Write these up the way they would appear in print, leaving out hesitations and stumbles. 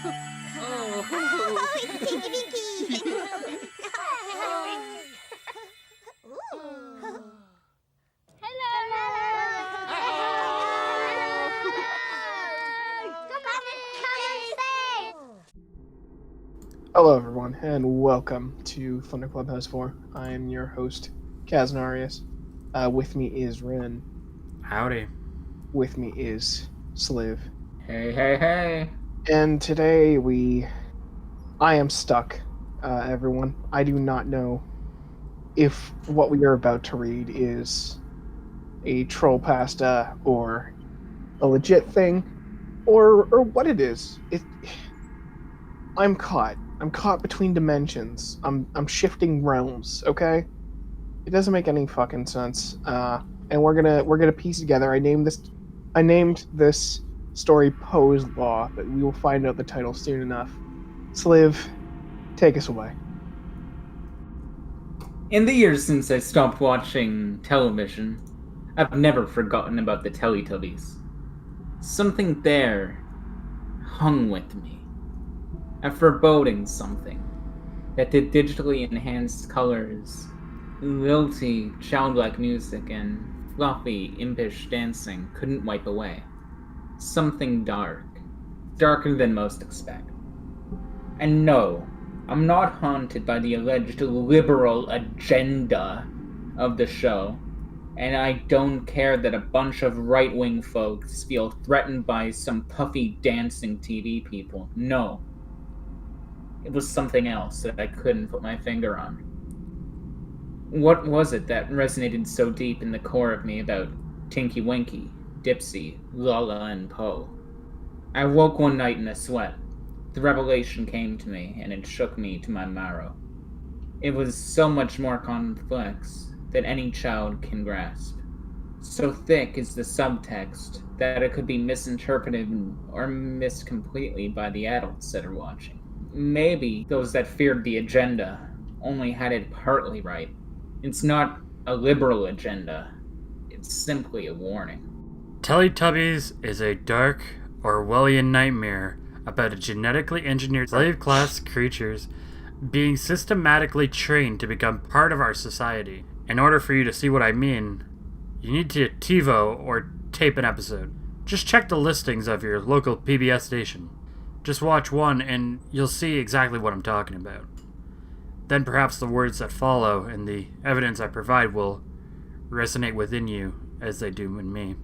Oh, it's Tinky Winky! Hello everyone, and welcome to ThunderClub House 4. I am your host, Kaznarius. With me is Rin. Howdy. With me is Sliv. Hey. And today I am stuck, everyone. I do not know if what we are about to read is a troll pasta or a legit thing, or what it is. I'm caught. I'm caught between dimensions. I'm shifting realms, okay? It doesn't make any fucking sense. And we're gonna piece together. I named this story Poe's Law, but we will find out the title soon enough. Sliv, take us away. In the years since I stopped watching television, I've never forgotten about the Teletubbies. Something there hung with me. A foreboding something that the digitally enhanced colors, lilty, childlike music, and fluffy, impish dancing couldn't wipe away. Something darker than most expect. And no, I'm not haunted by the alleged liberal agenda of the show, and I don't care that a bunch of right-wing folks feel threatened by some puffy dancing TV people. No. It was something else that I couldn't put my finger on. What was it that resonated so deep in the core of me about Tinky Winky, Dipsy, Lala, and Poe? I woke one night in a sweat. The revelation came to me, and it shook me to my marrow. It was so much more complex than any child can grasp. So thick is the subtext that it could be misinterpreted or missed completely by the adults that are watching. Maybe those that feared the agenda only had it partly right. It's not a liberal agenda. It's simply a warning. Teletubbies is a dark, Orwellian nightmare about a genetically engineered slave-class creatures being systematically trained to become part of our society. In order for you to see what I mean, you need to TiVo or tape an episode. Just check the listings of your local PBS station. Just watch one and you'll see exactly what I'm talking about. Then perhaps the words that follow and the evidence I provide will resonate within you as they do in me.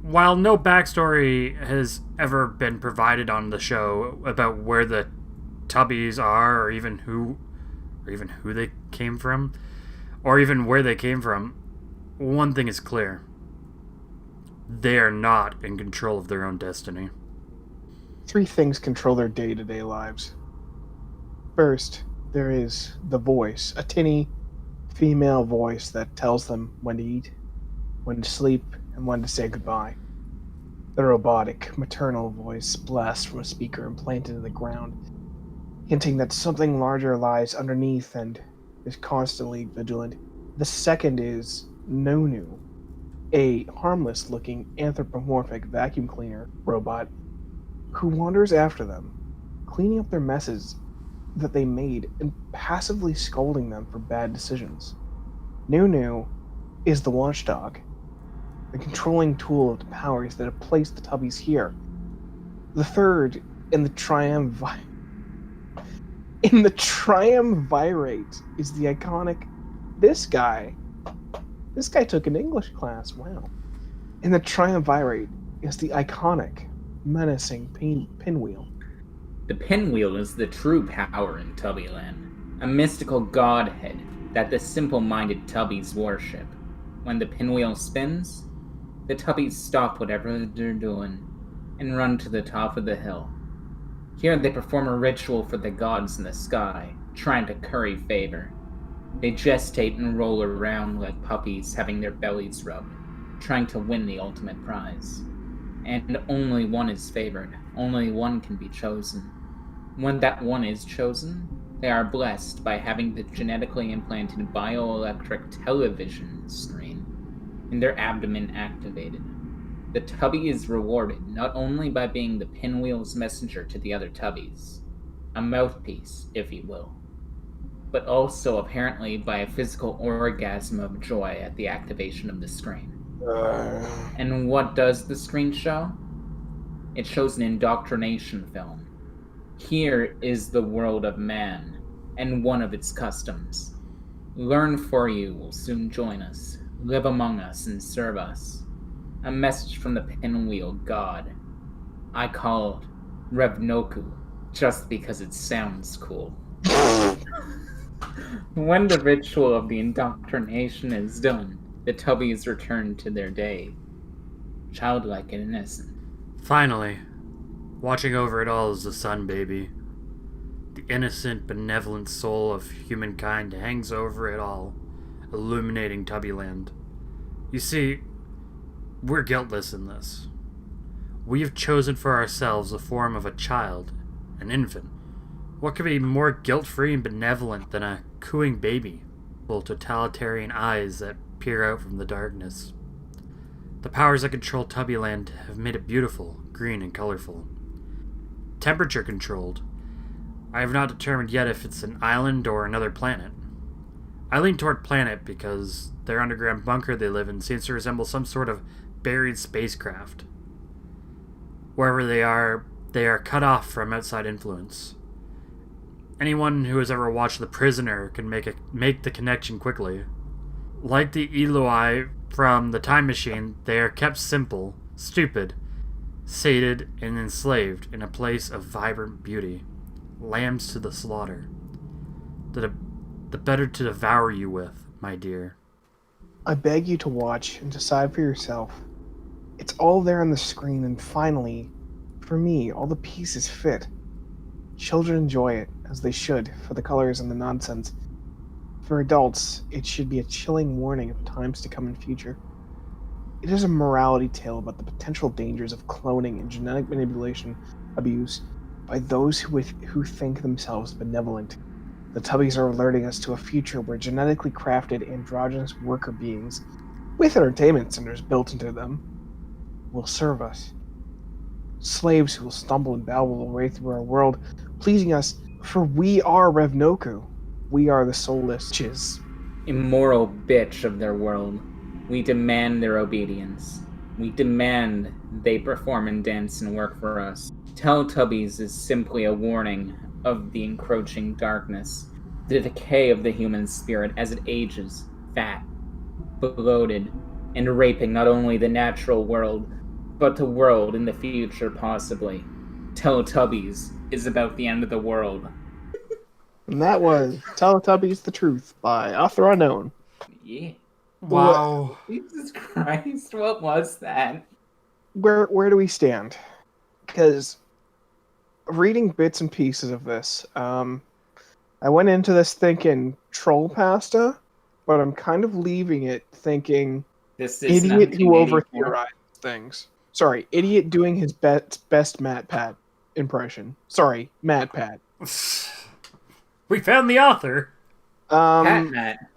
While no backstory has ever been provided on the show about where the Tubbies are, or even who they came from, or even where they came from, one thing is clear. They are not in control of their own destiny. 3 things control their day-to-day lives. First, there is the voice, a tinny female voice that tells them when to eat, when to sleep, and when to say goodbye. The robotic, maternal voice blasts from a speaker implanted in the ground, hinting that something larger lies underneath and is constantly vigilant. The second is Nonu, a harmless-looking anthropomorphic vacuum cleaner robot who wanders after them, cleaning up their messes that they made and passively scolding them for bad decisions. Nunu is the watchdog, the controlling tool of the powers that have placed the Tubbies here. The third, in the triumvirate, is the iconic. This guy took an English class. Wow. In the triumvirate is the iconic, menacing pinwheel. The pinwheel is the true power in Tubbyland, a mystical godhead that the simple-minded Tubbies worship. When the pinwheel spins, the Tubbies stop whatever they're doing and run to the top of the hill. Here they perform a ritual for the gods in the sky, trying to curry favor. They gestate and roll around like puppies having their bellies rubbed, trying to win the ultimate prize. And only one is favored, only one can be chosen. When that one is chosen, they are blessed by having the genetically implanted bioelectric television screen in their abdomen activated. The Tubby is rewarded not only by being the Pinwheel's messenger to the other Tubbies, a mouthpiece, if you will, but also apparently by a physical orgasm of joy at the activation of the screen. And what does the screen show? It shows an indoctrination film. Here is the world of man, and one of its customs. Learn for you will soon join us, live among us and serve us. A message from the Pinwheel God. I call it Revnoku, just because it sounds cool. When the ritual of the indoctrination is done, the Tubbies return to their day, childlike and innocent. Finally, watching over it all is the sun baby. The innocent, benevolent soul of humankind hangs over it all, illuminating Tubbyland. You see, we're guiltless in this. We have chosen for ourselves the form of a child, an infant. What could be more guilt-free and benevolent than a cooing baby, full totalitarian eyes that peer out from the darkness? The powers that control Tubbyland have made it beautiful, green, and colorful. Temperature controlled. I have not determined yet if it's an island or another planet. I lean toward planet because their underground bunker they live in seems to resemble some sort of buried spacecraft. Wherever they are cut off from outside influence. Anyone who has ever watched The Prisoner can make the connection quickly. Like the Eloi from The Time Machine, they are kept simple, stupid, sated, and enslaved in a place of vibrant beauty. Lambs to the slaughter. The better to devour you with, my dear. I beg you to watch and decide for yourself. It's all there on the screen, and finally, for me, all the pieces fit. Children enjoy it, as they should, for the colors and the nonsense. For adults, it should be a chilling warning of times to come in future. It is a morality tale about the potential dangers of cloning and genetic manipulation abuse by those who think themselves benevolent. The Tubbies are alerting us to a future where genetically crafted androgynous worker beings, with entertainment centers built into them, will serve us. Slaves who will stumble and babble their way through our world, pleasing us, for we are Revnoku. We are the soulless chiz. Immoral bitch of their world. We demand their obedience. We demand they perform and dance and work for us. Teletubbies is simply a warning of the encroaching darkness, the decay of the human spirit as it ages, fat, bloated, and raping not only the natural world, but the world in the future, possibly. Teletubbies is about the end of the world. And that was Teletubbies The Truth by author unknown. Yeah. Wow. Jesus Christ, what was that? Where do we stand? Because reading bits and pieces of this, I went into this thinking troll pasta, but I'm kind of leaving it thinking This is idiot who 1984. over-theorized things. Sorry, idiot doing his best Matt Pat impression. Sorry, Matt Pat. We found the author. Matt.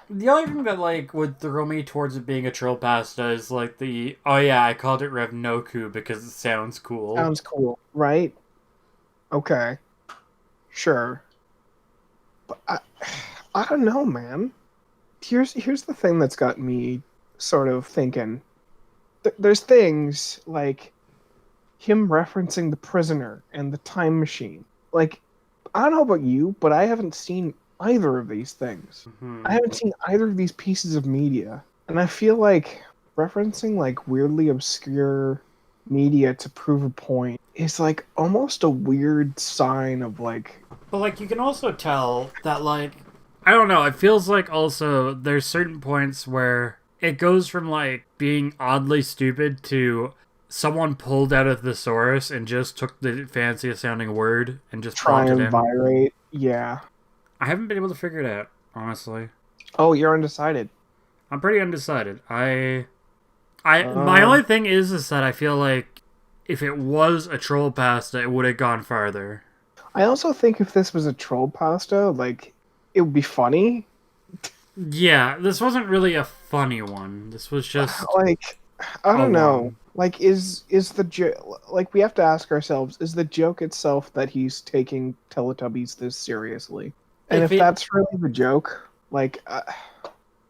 The only thing that would throw me towards it being a troll pasta is I called it Revnoku because it sounds cool. Sounds cool, right? Okay. Sure. But I don't know, man. Here's the thing that's got me sort of thinking. There's things like him referencing The Prisoner and The Time Machine. Like, I don't know about you, but I haven't seen either of these things. Mm-hmm. I haven't seen either of these pieces of media. And I feel like referencing weirdly obscure media to prove a point is almost a weird sign of But you can also tell that I don't know, it feels like also there's certain points where it goes from being oddly stupid to someone pulled out a thesaurus and just took the fanciest sounding word and just prompted him. triumvirate. Yeah. I haven't been able to figure it out, honestly. Oh, you're undecided. I'm pretty undecided. My only thing is that I feel like if it was a troll pasta, it would have gone farther. I also think if this was a troll pasta, it would be funny. Yeah, this wasn't really a funny one. This was just I don't know. alone. Like, is the joke? Like, we have to ask ourselves: is the joke itself that he's taking Teletubbies this seriously? And If if it that's really the joke, like,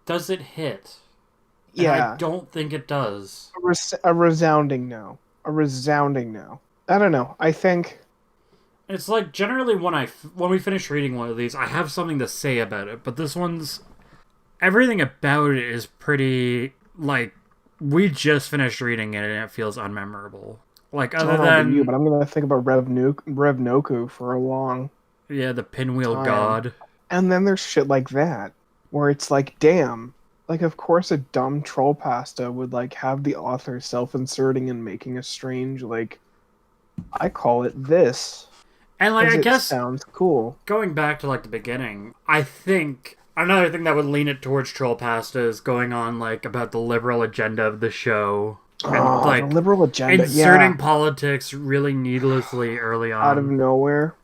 does it hit? And I yeah, don't think it does. a resounding no. A resounding no. I don't know. I think. It's like generally when we finish reading one of these, I have something to say about it, but this one's everything about it is pretty like we just finished reading it and it feels unmemorable. Like I other don't know about you, than but I'm gonna think about Rev Noku for a long yeah, the pinwheel time. god. And then there's shit like that, where it's like, damn, like of course a dumb troll pasta would like have the author self-inserting and making a strange like, I call it this, And like because I it guess sounds cool. going back to like the beginning, I think another thing that would lean it towards troll pasta is going on like about the liberal agenda of the show and Oh, the like liberal agenda, inserting yeah, politics really needlessly early out of on. nowhere.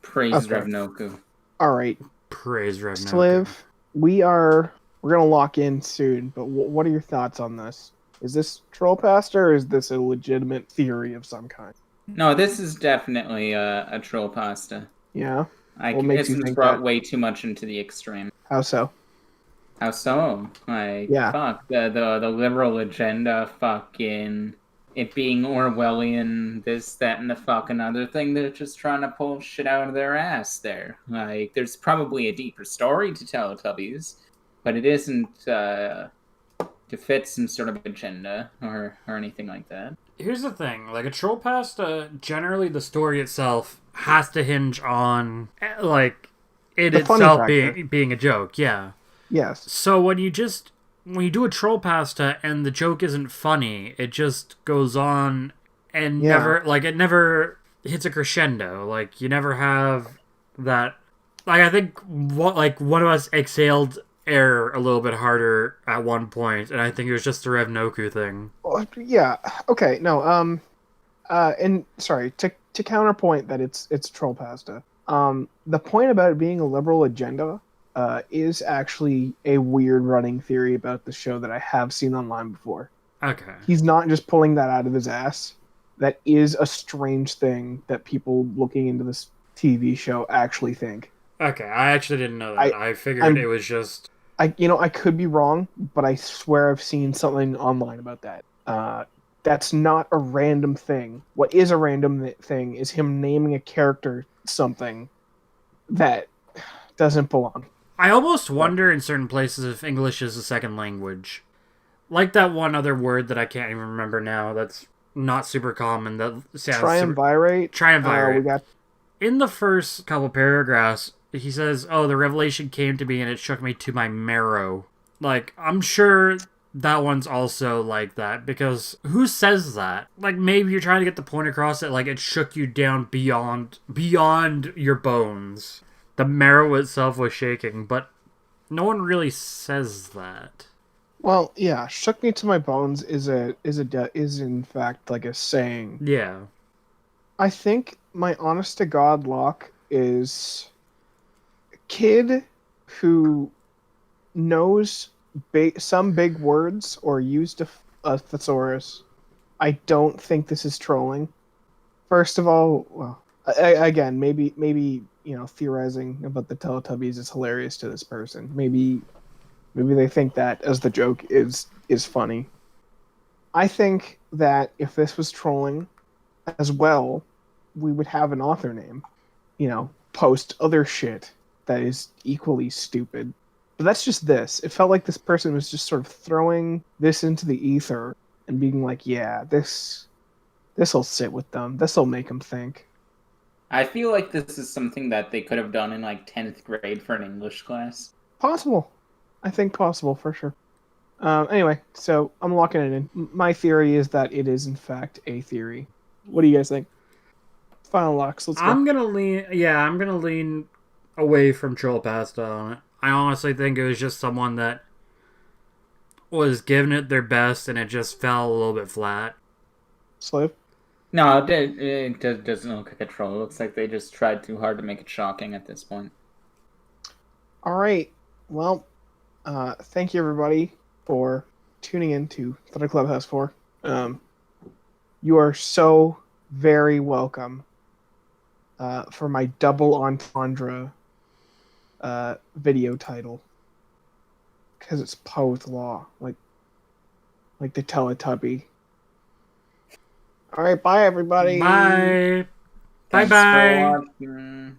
Praise Okay, Revnoku. all right, Praise Revnoku. Sliv, we're gonna lock in soon. But what are your thoughts on this? Is this troll pasta or is this a legitimate theory of some kind? No, this is definitely a troll pasta. Yeah. Like, What makes this you was think brought that? way too much into the extreme. How so? How so? Like, Yeah. fuck, the liberal agenda, fucking it being Orwellian, this, that, and the fucking other thing. They're just trying to pull shit out of their ass there. Like, there's probably a deeper story to Teletubbies, but it isn't to fit some sort of agenda or anything like that. Here's the thing, like a troll pasta, generally the story itself has to hinge on like it The funny itself factor. being a joke, yeah. Yes. So when you do a troll pasta and the joke isn't funny, it just goes on and Yeah. it never hits a crescendo. Like you never have that. Like I think one of us exhaled air a little bit harder at one point, and I think it was just the Revnoku thing. Well, yeah. Okay. No. And sorry to counterpoint that it's troll pasta. The point about it being a liberal agenda, is actually a weird running theory about the show that I have seen online before. Okay. He's not just pulling that out of his ass. That is a strange thing that people looking into this TV show actually think. Okay, I actually didn't know that. I figured it was just I could be wrong, but I swear I've seen something online about that. That's not a random thing. What is a random thing is him naming a character something that doesn't belong. I almost wonder in certain places if English is a second language. Like that one other word that I can't even remember now that's not super common that sounds Triumvirate. Triumvirate. We got In the first couple paragraphs, he says, "Oh, the revelation came to me and it shook me to my marrow." Like, I'm sure that one's also like that because who says that? Like, maybe you're trying to get the point across that like it shook you down beyond your bones. The marrow itself was shaking, but no one really says that. well, yeah. Shook me to my bones is in fact like a saying. Yeah. I think my honest to God lock is a kid who knows some big words or used a thesaurus. I don't think this is trolling. First of all, well, again, maybe theorizing about the Teletubbies is hilarious to this person. Maybe they think that as the joke is funny. I think that if this was trolling as well, we would have an author name. Post other shit that is equally stupid. But that's just this. It felt like this person was just sort of throwing this into the ether and being like, yeah, this'll sit with them. This'll make them think. I feel like this is something that they could have done in like 10th grade for an English class. Possible. I think possible for sure. Anyway, so I'm locking it in. My theory is that it is in fact a theory. What do you guys think? Final locks. Let's go. I'm gonna lean away from troll pasta on it. I honestly think it was just someone that was giving it their best and it just fell a little bit flat. Slave? No, it doesn't look like a troll. It looks like they just tried too hard to make it shocking at this point. All right. Well, thank you everybody for tuning in to ThunderClub House 4. You are so very welcome for my double entendre video title. Because it's Poe's Law, like the Teletubby. All right, bye everybody. Bye. Thanks Bye-bye. for watching.